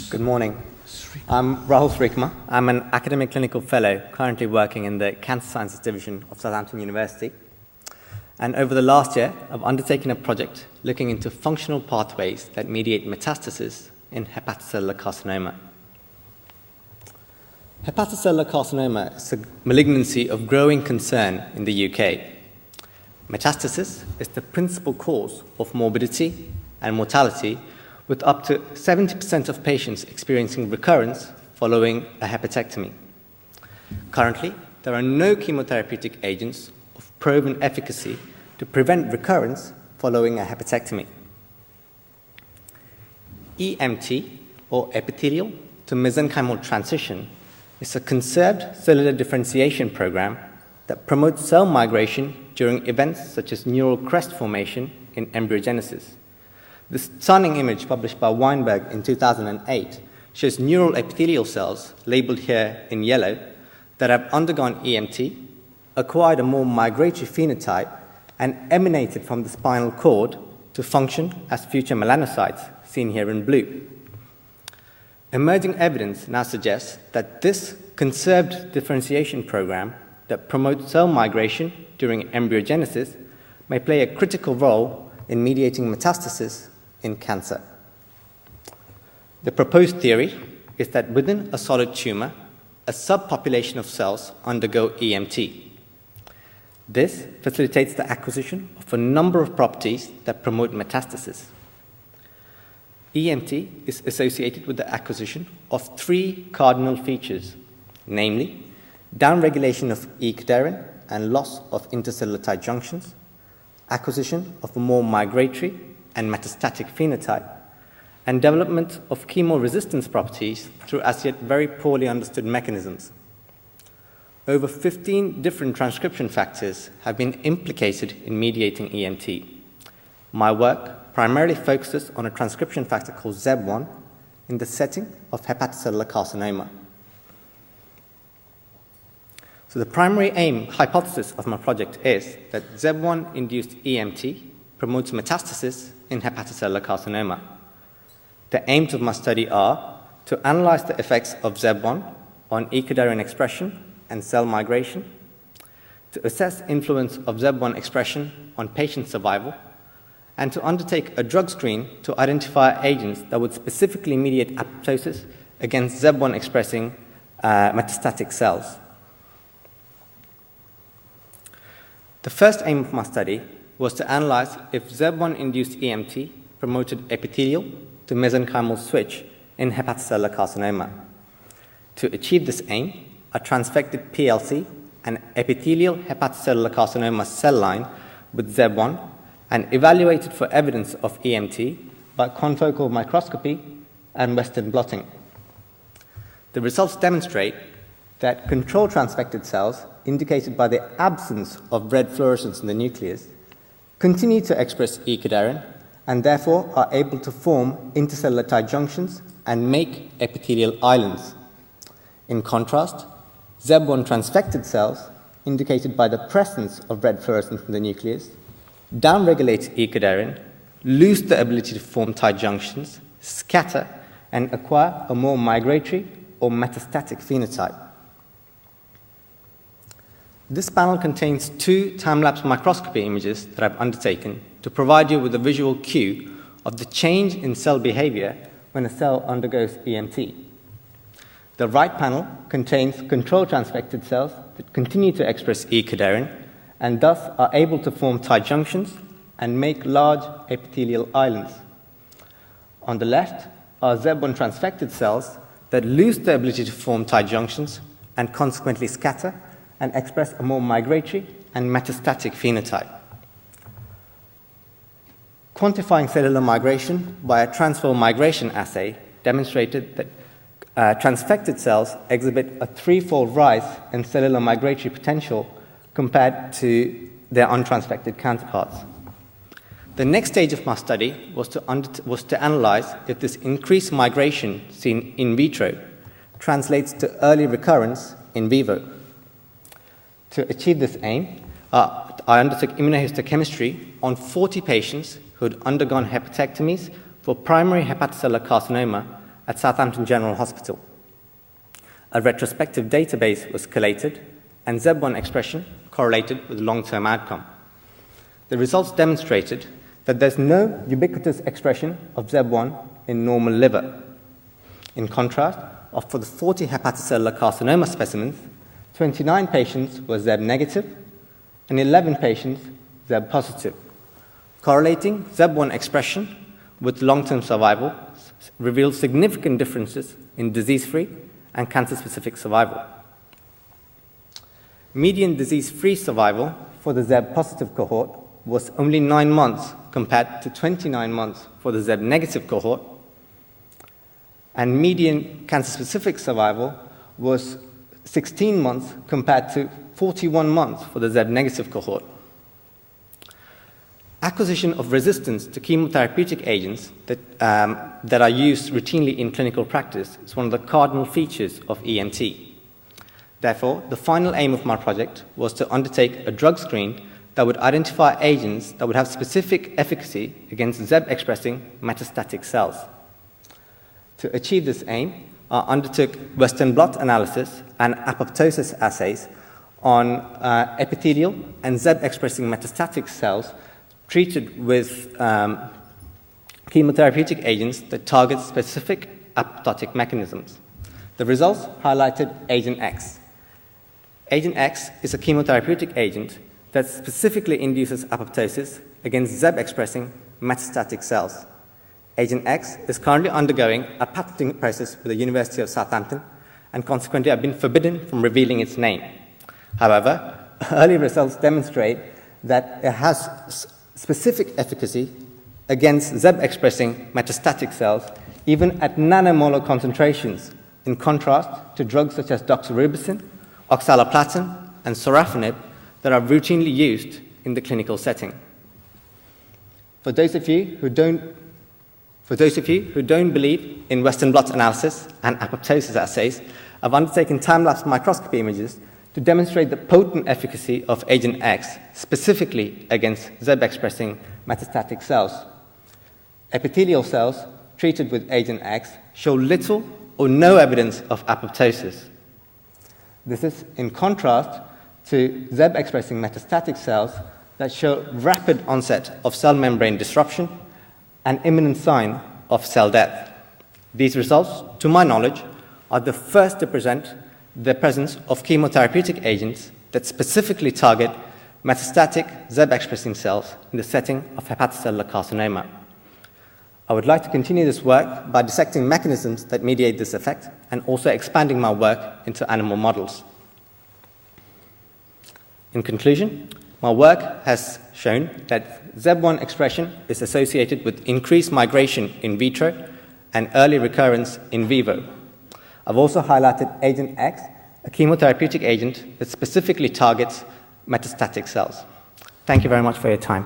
Good morning. I'm Rahul Sreekumar. I'm an academic clinical fellow currently working in the Cancer Sciences Division of Southampton University. And over the last year, I've undertaken a project looking into functional pathways that mediate metastasis in hepatocellular carcinoma. Hepatocellular carcinoma is a malignancy of growing concern in the UK. Metastasis is the principal cause of morbidity and mortality, with up to 70% of patients experiencing recurrence following a hepatectomy. Currently, there are no chemotherapeutic agents of proven efficacy to prevent recurrence following a hepatectomy. EMT, or epithelial to mesenchymal transition, is a conserved cellular differentiation program that promotes cell migration during events such as neural crest formation in embryogenesis. This stunning image published by Weinberg in 2008 shows neural epithelial cells, labeled here in yellow, that have undergone EMT, acquired a more migratory phenotype, and emanated from the spinal cord to function as future melanocytes, seen here in blue. Emerging evidence now suggests that this conserved differentiation program that promotes cell migration during embryogenesis may play a critical role in mediating metastasis in cancer. The proposed theory is that within a solid tumor, a subpopulation of cells undergo EMT. This facilitates the acquisition of a number of properties that promote metastasis. EMT is associated with the acquisition of three cardinal features, namely downregulation of E-cadherin and loss of intercellular tight junctions, acquisition of a more migratory and metastatic phenotype, and development of chemoresistance properties through as yet very poorly understood mechanisms. Over 15 different transcription factors have been implicated in mediating EMT. My work primarily focuses on a transcription factor called ZEB1 in the setting of hepatocellular carcinoma. So the primary hypothesis of my project is that ZEB1-induced EMT promotes metastasis in hepatocellular carcinoma. The aims of my study are to analyze the effects of ZEB1 on E-cadherin expression and cell migration, to assess influence of ZEB1 expression on patient survival, and to undertake a drug screen to identify agents that would specifically mediate apoptosis against ZEB1-expressing metastatic cells. The first aim of my study was to analyze if ZEB1-induced EMT promoted epithelial to mesenchymal switch in hepatocellular carcinoma. To achieve this aim, I transfected PLC, an epithelial hepatocellular carcinoma cell line with ZEB1, and evaluated for evidence of EMT by confocal microscopy and Western blotting. The results demonstrate that control transfected cells, indicated by the absence of red fluorescence in the nucleus, continue to express E-cadherin and therefore are able to form intercellular tight junctions and make epithelial islands. In contrast, ZEB1 transfected cells, indicated by the presence of red fluorescence in the nucleus, downregulate E-cadherin, lose the ability to form tight junctions, scatter, and acquire a more migratory or metastatic phenotype. This panel contains two time-lapse microscopy images that I've undertaken to provide you with a visual cue of the change in cell behavior when a cell undergoes EMT. The right panel contains control transfected cells that continue to express E-cadherin and thus are able to form tight junctions and make large epithelial islands. On the left are ZEB1 transfected cells that lose the ability to form tight junctions and consequently scatter and express a more migratory and metastatic phenotype. Quantifying cellular migration by a transfer migration assay demonstrated that transfected cells exhibit a threefold rise in cellular migratory potential compared to their untransfected counterparts. The next stage of my study was to analyze if this increased migration seen in vitro translates to early recurrence in vivo. To achieve this aim, I undertook immunohistochemistry on 40 patients who had undergone hepatectomies for primary hepatocellular carcinoma at Southampton General Hospital. A retrospective database was collated, and ZEB1 expression correlated with long-term outcome. The results demonstrated that there's no ubiquitous expression of ZEB1 in normal liver. In contrast, for the 40 hepatocellular carcinoma specimens, 29 patients were ZEB negative and 11 patients ZEB positive. Correlating ZEB1 expression with long-term survival revealed significant differences in disease-free and cancer-specific survival. Median disease-free survival for the ZEB-positive cohort was only 9 months compared to 29 months for the ZEB-negative cohort, and median cancer-specific survival was 16 months compared to 41 months for the ZEB-negative cohort. Acquisition of resistance to chemotherapeutic agents that are used routinely in clinical practice is one of the cardinal features of ENT. Therefore, the final aim of my project was to undertake a drug screen that would identify agents that would have specific efficacy against ZEB-expressing metastatic cells. To achieve this aim, I undertook Western blot analysis and apoptosis assays on epithelial and ZEB-expressing metastatic cells treated with chemotherapeutic agents that target specific apoptotic mechanisms. The results highlighted Agent X. Agent X is a chemotherapeutic agent that specifically induces apoptosis against ZEB-expressing metastatic cells. Agent X is currently undergoing a patenting process with the University of Southampton, and consequently have been forbidden from revealing its name. However, early results demonstrate that it has specific efficacy against ZEB-expressing metastatic cells, even at nanomolar concentrations, in contrast to drugs such as doxorubicin, oxaliplatin, and sorafenib that are routinely used in the clinical setting. For those of you who don't believe in Western blot analysis and apoptosis assays, I've undertaken time-lapse microscopy images to demonstrate the potent efficacy of Agent X, specifically against ZEB-expressing metastatic cells. Epithelial cells treated with Agent X show little or no evidence of apoptosis. This is in contrast to ZEB-expressing metastatic cells that show rapid onset of cell membrane disruption and imminent sign of cell death. These results, to my knowledge, are the first to present the presence of chemotherapeutic agents that specifically target metastatic ZEB-expressing cells in the setting of hepatocellular carcinoma. I would like to continue this work by dissecting mechanisms that mediate this effect and also expanding my work into animal models. In conclusion, my work has shown that ZEB1 expression is associated with increased migration in vitro and early recurrence in vivo. I've also highlighted Agent X, a chemotherapeutic agent that specifically targets metastatic cells. Thank you very much for your time.